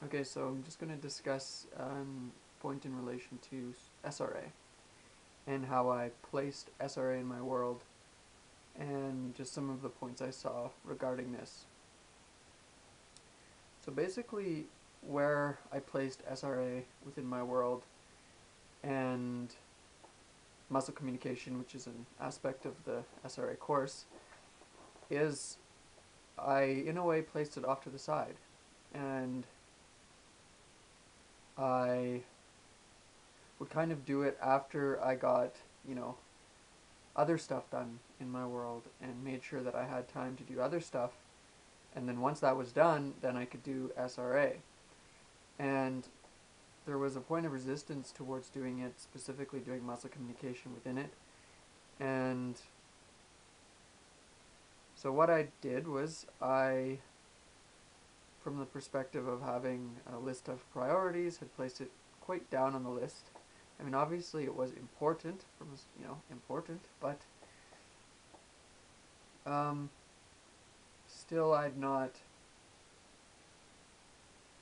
Okay, so I'm just going to discuss point in relation to SRA and how I placed SRA in my world and just some of the points I saw regarding this. So basically, where I placed SRA within my world and muscle communication, which is an aspect of the SRA course, is I, in a way, placed it off to the side. And I would kind of do it after I got, you know, other stuff done in my world and made sure that I had time to do other stuff. And then once that was done, then I could do SRA. And there was a point of resistance towards doing it, specifically doing muscle communication within it. And so what I did was from the perspective of having a list of priorities, had placed it quite down on the list. I mean, obviously it was important, important, but still I'd not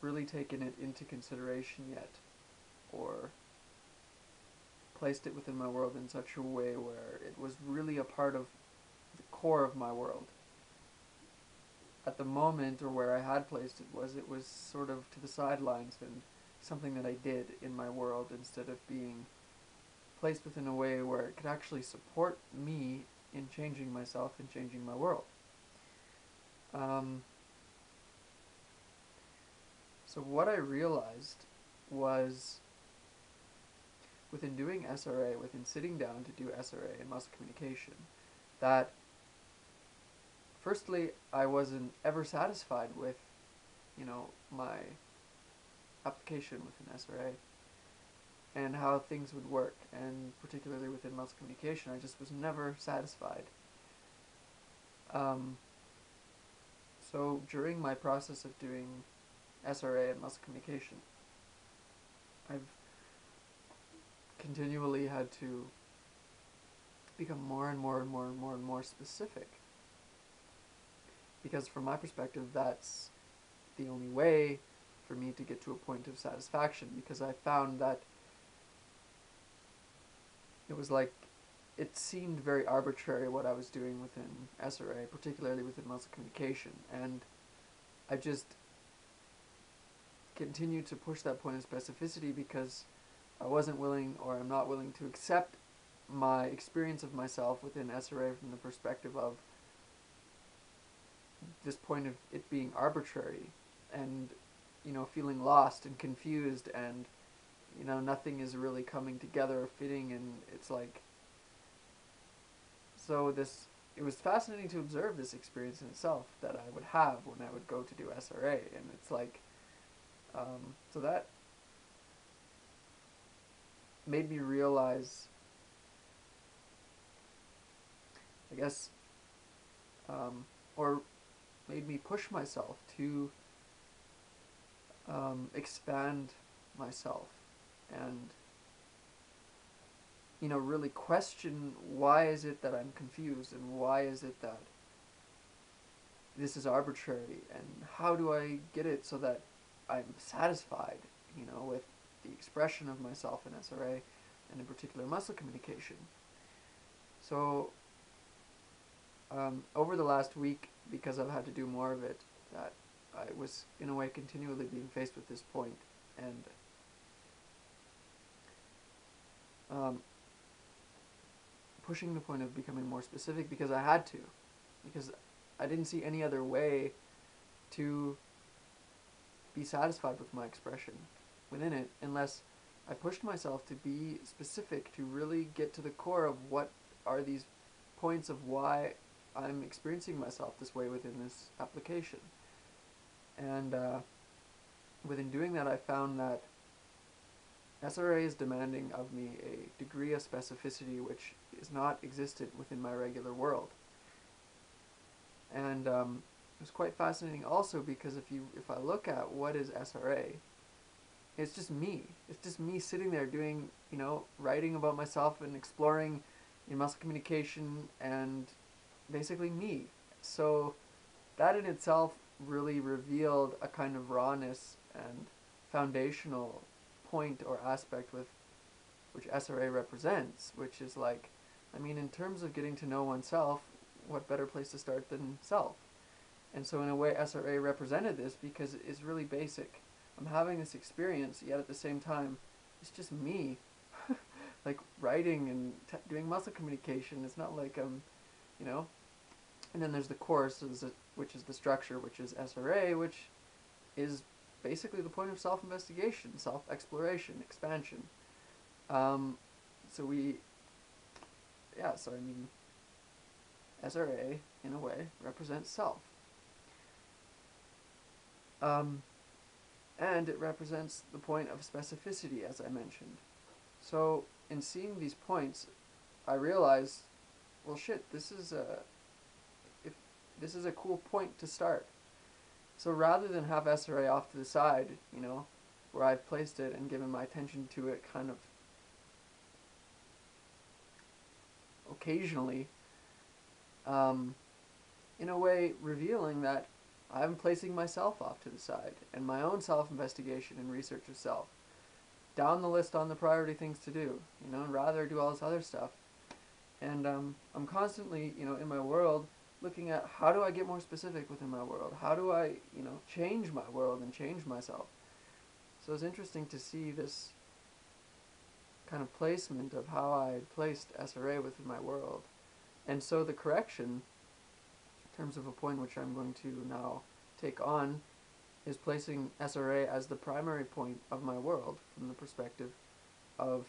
really taken it into consideration yet, or placed it within my world in such a way where it was really a part of the core of my world. At the moment, or where I had placed it was sort of to the sidelines and something that I did in my world instead of being placed within a way where it could actually support me in changing myself and changing my world. So what I realized was within doing SRA, within sitting down to do SRA and muscle communication, that firstly, I wasn't ever satisfied with, my application within SRA and how things would work, and particularly within muscle communication, I just was never satisfied. Um, so during my process of doing SRA and muscle communication, I've continually had to become more and more and more and more and more specific, because from my perspective that's the only way for me to get to a point of satisfaction, because I found that it was like it seemed very arbitrary what I was doing within SRA, particularly within muscle communication, and I just continued to push that point of specificity because I wasn't willing, or I'm not willing, to accept my experience of myself within SRA from the perspective of this point of it being arbitrary and, feeling lost and confused, and, nothing is really coming together or fitting, and it's like, so it was fascinating to observe this experience in itself that I would have when I would go to do SRA, and it's like, so that made me realize, I guess, or made me push myself to expand myself and, really question why is it that I'm confused, and why is it that this is arbitrary, and how do I get it so that I'm satisfied, with the expression of myself in SRA and in particular muscle communication. So over the last week, because I've had to do more of it, that I was in a way continually being faced with this point, and pushing the point of becoming more specific because I had to, because I didn't see any other way to be satisfied with my expression within it unless I pushed myself to be specific, to really get to the core of what are these points of why I'm experiencing myself this way within this application. And within doing that, I found that SRA is demanding of me a degree of specificity which is not existent within my regular world. And it was quite fascinating also because if I look at what is SRA, it's just me. It's just me sitting there doing, writing about myself and exploring in muscle communication and basically me. So that in itself really revealed a kind of rawness and foundational point or aspect with which SRA represents, which is like, I mean, in terms of getting to know oneself, what better place to start than self? And so in a way, SRA represented this because it's really basic. I'm having this experience, yet at the same time, it's just me, like writing and doing muscle communication. It's not like you know. And then there's the course, which is the structure, which is SRA, which is basically the point of self-investigation, self-exploration, expansion. Um, so we, yeah. So I mean, SRA in a way represents self. Um, and it represents the point of specificity, as I mentioned. So, in seeing these points, I realized, well, shit, if this is a cool point to start. So rather than have SRA off to the side, where I've placed it and given my attention to it kind of occasionally, in a way revealing that I'm placing myself off to the side and my own self-investigation and research of self down the list on the priority things to do, and rather do all this other stuff. And I'm constantly, in my world, looking at how do I get more specific within my world? How do I, change my world and change myself? So it's interesting to see this kind of placement of how I placed SRA within my world. And so the correction, in terms of a point which I'm going to now take on, is placing SRA as the primary point of my world from the perspective of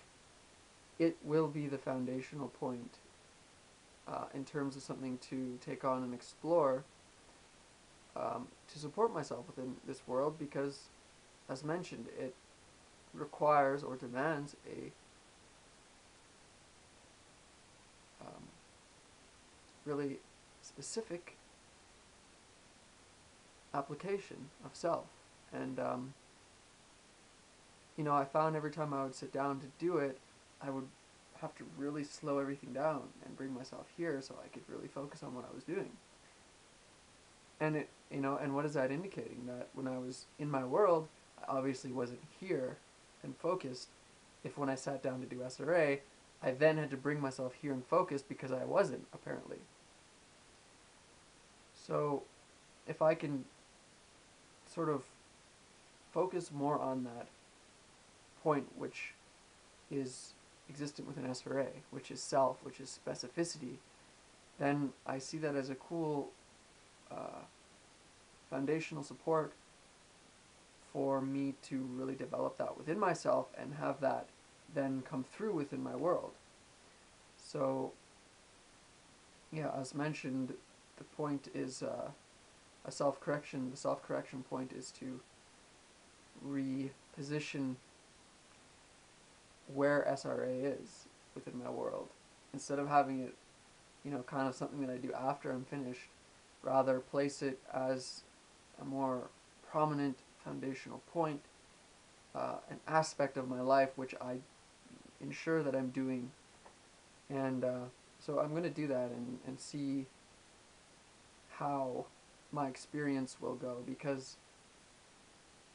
it will be the foundational point in terms of something to take on and explore to support myself within this world, because, as mentioned, it requires or demands a really specific application of self. And I found every time I would sit down to do it, I would have to really slow everything down and bring myself here so I could really focus on what I was doing. And and what is that indicating? That when I was in my world, I obviously wasn't here and focused. If when I sat down to do SRA, I then had to bring myself here and focus because I wasn't, apparently. So if I can sort of focus more on that point which is existent within SRA, which is self, which is specificity, then I see that as a cool foundational support for me to really develop that within myself and have that then come through within my world. So, yeah, as mentioned, the point is a self-correction. The self-correction point is to reposition where SRA is within my world. Instead of having it, kind of something that I do after I'm finished, rather place it as a more prominent foundational point, an aspect of my life which I ensure that I'm doing. And so I'm going to do that and see how my experience will go, because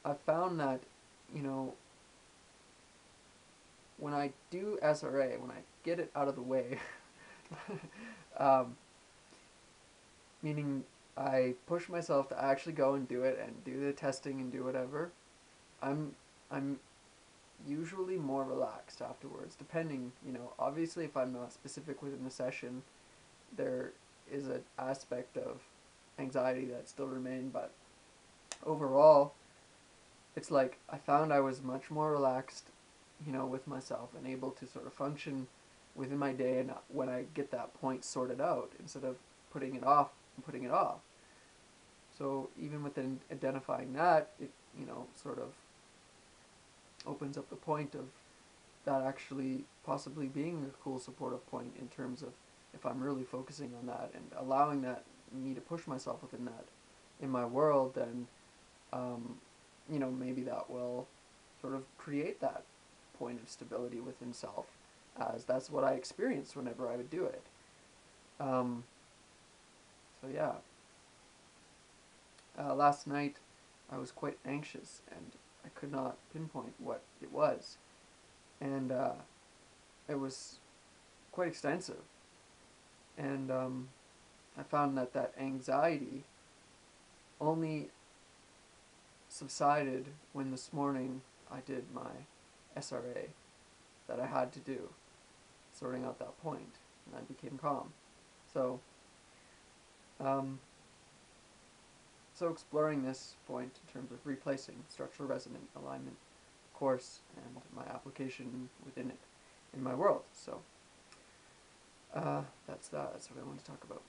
I've found that, when I do SRA, when I get it out of the way, meaning I push myself to actually go and do it and do the testing and do whatever, I'm usually more relaxed afterwards, depending, obviously if I'm not specific within the session, there is an aspect of anxiety that still remains, but overall, it's like I found I was much more relaxed, with myself and able to sort of function within my day, and when I get that point sorted out, instead of putting it off and putting it off. So even within identifying that, it, sort of opens up the point of that actually possibly being a cool supportive point in terms of if I'm really focusing on that and allowing that me to push myself within that in my world, then maybe that will sort of create that point of stability within self, as that's what I experienced whenever I would do it. So yeah, last night I was quite anxious, and I could not pinpoint what it was. And it was quite extensive. And I found that that anxiety only subsided when this morning I did my SRA that I had to do, sorting out that point, and I became calm. So, um, so exploring this point in terms of replacing structural resonant alignment course and my application within it in my world. So, that's that. That's what I want to talk about.